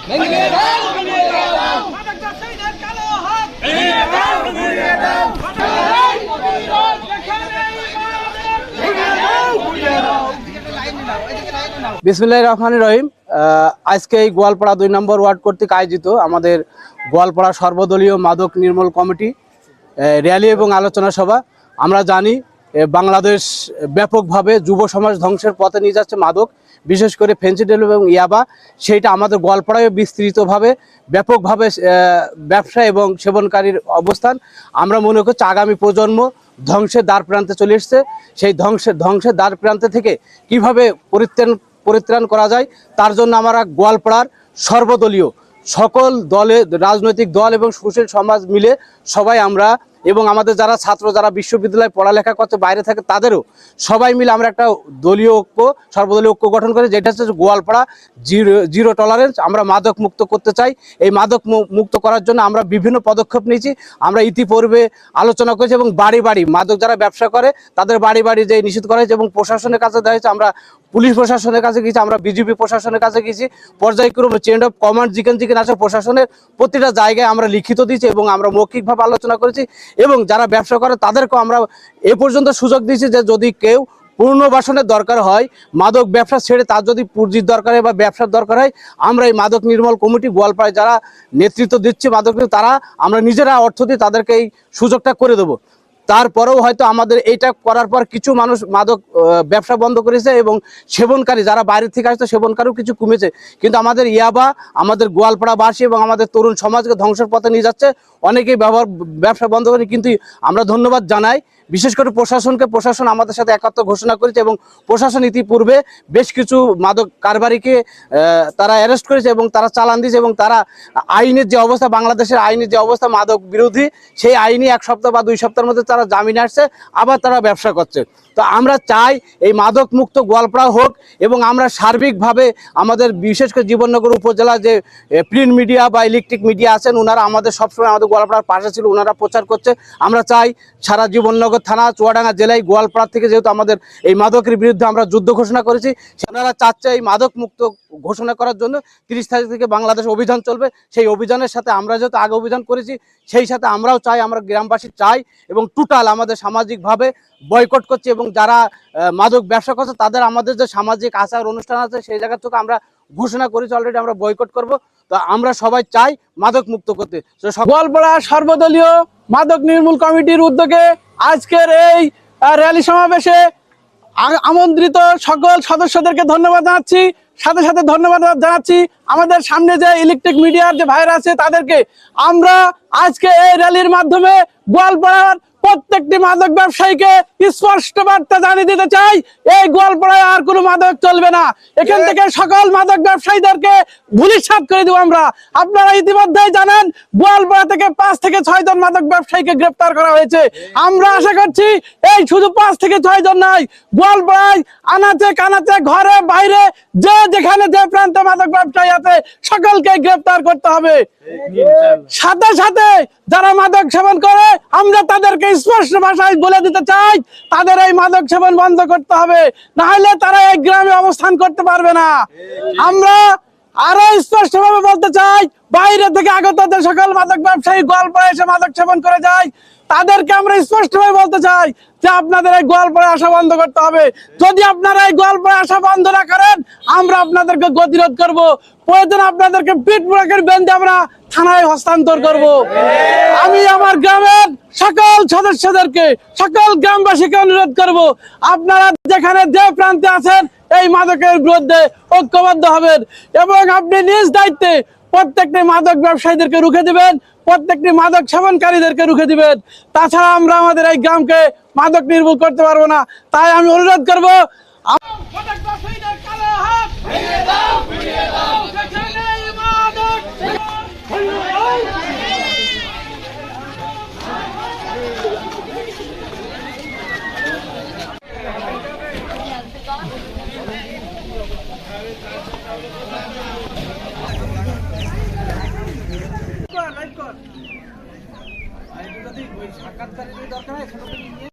বিসমিল্লাহির রহমানির রহিম। আজকে এই গোয়ালপাড়া 2 নম্বর ওয়ার্ড কর্তৃক আয়োজিত আমাদের গোয়ালপাড়া সর্বদলীয় মাদক নির্মূল কমিটি র্যালি এবং আলোচনা সভা। আমরা জানি বাংলাদেশ ব্যাপকভাবে যুব সমাজ ধ্বংসের পথে নিয়ে যাচ্ছে মাদক, বিশেষ করে ফেন্সিডিল এবং ইয়াবা। সেইটা আমাদের গোয়ালপাড়ায় বিস্তৃতভাবে ব্যাপকভাবে ব্যবসা এবং সেবনকারীর অবস্থান। আমরা মনে করছি আগামী প্রজন্ম ধ্বংসের দ্বার প্রান্তে চলে এসছে। সেই ধ্বংসের দ্বার প্রান্তে থেকে কিভাবে পরিত্রাণ করা যায়, তার জন্য আমরা গোয়ালপাড়ার সর্বদলীয় সকল দলে, রাজনৈতিক দল এবং সুশীল সমাজ মিলে সবাই আমরা এবং আমাদের যারা ছাত্র, যারা বিশ্ববিদ্যালয়ে পড়ালেখা করছে বাইরে থাকে, তাদেরও সবাই মিলে আমরা একটা দলীয় ঐক্য, সর্বদলীয় ঐক্য গঠন করে, যেটা হচ্ছে গোয়ালপাড়া জিরো টলারেন্স। আমরা মাদক মুক্ত করতে চাই। এই মাদক মুক্ত করার জন্য আমরা বিভিন্ন পদক্ষেপ নিয়েছি। আমরা ইতিপূর্বে আলোচনা করেছি এবং বাড়ি বাড়ি মাদক যারা ব্যবসা করে তাদের বাড়ি বাড়ি যে নিষিদ্ধ করা হয়েছে এবং প্রশাসনের কাছে দেওয়া হয়েছে। আমরা পুলিশ প্রশাসনের কাছে গিয়েছি, আমরা বিজেপি প্রশাসনের কাছে গিয়েছি, পর্যায়ক্রমে চেইন অফ কমান্ড যেখানে আছে প্রশাসনের প্রতিটা জায়গায় আমরা লিখিত দিয়েছি এবং আমরা মৌখিকভাবে আলোচনা করেছি। এবং যারা ব্যবসা করে তাদেরকেও আমরা এ পর্যন্ত সুযোগ দিয়েছি যে যদি কেউ পুনর্বাসনের দরকার হয়, মাদক ব্যবসা ছেড়ে তার যদি পুঁজির দরকার হয় বা ব্যবসার দরকার হয়, আমরা এই মাদক নির্মূল কমিটি গোয়ালপাড়ায় যারা নেতৃত্ব দিচ্ছে মাদক, তারা আমরা নিজেরা অর্থ দিয়ে তাদেরকে এই সুযোগটা করে দেবো। তারপরেও হয়তো আমাদের এইটা করার পর কিছু মানুষ মাদক ব্যবসা বন্ধ করেছে এবং সেবনকারী যারা বাইরে থেকে আসছে সেবনকারীও কিছু কমেছে, কিন্তু আমাদের ইয়াবা আমাদের গোয়ালপাড়াবাসী এবং আমাদের তরুণ সমাজকে ধ্বংসের পথে নিয়ে যাচ্ছে। অনেকেই ব্যবসা বন্ধ করে, কিন্তু আমরা ধন্যবাদ জানাই বিশেষ করে প্রশাসনকে। প্রশাসন আমাদের সাথে একাত্ম ঘোষণা করেছে এবং প্রশাসন ইতিপূর্বে বেশ কিছু মাদক কারবারিকে তারা অ্যারেস্ট করেছে এবং তারা চালান দিয়েছে এবং তারা আইনের যে অবস্থা, বাংলাদেশের আইনের যে অবস্থা মাদক বিরোধী, সেই আইনই 1 সপ্তাহ বা 2 সপ্তাহের মধ্যে তারা জামিনে আসছে, আবার তারা ব্যবসা করছে। তো আমরা চাই এই মাদক মুক্ত গোয়ালপাড়া হোক এবং আমরা সার্বিকভাবে আমাদের বিশেষ করে জীবননগর উপজেলা যে প্রিন্ট মিডিয়া বা ইলেকট্রিক মিডিয়া আছেন, ওনারা আমাদের সবসময় আমাদের গোয়ালপাড়ার পাশে ছিল, ওনারা প্রচার করছে। আমরা চাই সারা জীবননগর থানা, চুয়াডাঙ্গা জেলায় গোয়ালপাড়া থেকে যেহেতু আমাদের এই মাদকের বিরুদ্ধে আমরা যুদ্ধ ঘোষণা করেছি, ওনারা চাচ্ছে এই মাদক মুক্ত ঘোষণা করার জন্য 30 তারিখ থেকে বাংলাদেশ অভিযান চলবে। সেই অভিযানের সাথে আমরা যেহেতু আগে অভিযান করেছি, সেই সাথে আমরাও চাই, আমরা গ্রামবাসী চাই এবং টোটাল আমাদের সামাজিকভাবে বয়কট করছে এবং যারা মাদক ব্যবসা করছে তাদের আমাদের যে সামাজিক আচার অনুষ্ঠান আছে সেই জায়গা থেকে আমরা ঘোষণা করেছি অলরেডি আমরা বয়কট করব। তো আমরা সবাই চাই মাদক মুক্ত করতে। গোয়ালপাড়া সর্বদলীয় মাদক নির্মূল কমিটির উদ্যোগে আজকের এই র্যালি সমাবেশে আমন্ত্রিত সকল সদস্যদেরকে ধন্যবাদ জানাচ্ছি। সাথে সাথে ধন্যবাদ জানাচ্ছি আমাদের সামনে যে ইলেকট্রিক মিডিয়ার যে ভাইরা আছে তাদেরকে। আমরা আজকে এই র্যালির মাধ্যমে গোয়ালপাড়ার প্রত্যেকটি মাদক ব্যবসায়ীকে স্পষ্ট বার্তা জানিয়ে দিতে চাই, এই গোয়ালপাড়ায় আর কোনো মাদক চলবে না। এখান থেকে সকল মাদক ব্যবসায়ীদেরকে ধূলিসাৎ করে দেবো আমরা। আপনারা ইতিমধ্যেই জানেন গোয়ালপাড়া থেকে 5 থেকে 6 জন মাদক ব্যবসায়ীকে গ্রেপ্তার করা হয়েছে। আমরা আশা করছি এই শুধু 5 থেকে 6 জন নয়, গোয়ালপাড়ায় আনাচে কানাচে ঘরে বাইরে যে যেখানে যে প্রান্তে মাদক ব্যবসায়ী আছে সকলকে গ্রেপ্তার করতে হবে। সাথে সাথে যারা মাদক সেবন করে আমরা তাদেরকে স্পষ্ট ভাষায় বলে দিতে চাই তাদের এই মাদক সেবন বন্ধ করতে হবে, না হলে তারা এই গ্রামে অবস্থান করতে পারবে না। আমরা আরো স্পষ্ট ভাবে বলতে চাই, বাইরে থেকে আগত যে সকল মাদক ব্যবসায়ী গোয়ালপাড়ায় এসে মাদক সেবন করে যায় তাদেরকে আমরা স্পষ্ট ভাবে বলতে চাই যে আপনাদের এই গোয়ালপাড়ায় আসা বন্ধ করতে হবে। যদি আপনারা এই গোয়ালপাড়ায় আসা বন্ধ না করেন আমরা আপনাদেরকে গতিরোধ করব, প্রয়োজন আপনাদেরকে পিঠ পুরাকের বেঁধে আমরা থানায় হস্তান্তর করব। আমি আমার গ্রামের সকল সদস্যদেরকে, সকল গ্রামবাসীকে অনুরোধ করব, আপনারা যেখানে যে প্রান্তে আছেন এই মাদকের বিরুদ্ধে ঐক্যবদ্ধ হবেন এবং আপনি নিজ দায়িত্বে প্রত্যেকটি মাদক ব্যবসায়ীদেরকে রুখে দিবেন, প্রত্যেকটি মাদক সেবনকারীদেরকে রুখে দিবেন। তাছাড়া আমরা আমাদের এই গ্রামকে মাদক নির্মূল করতে পারবো না। তাই আমি অনুরোধ করবো সাক্ষাৎকারের দরকার হয়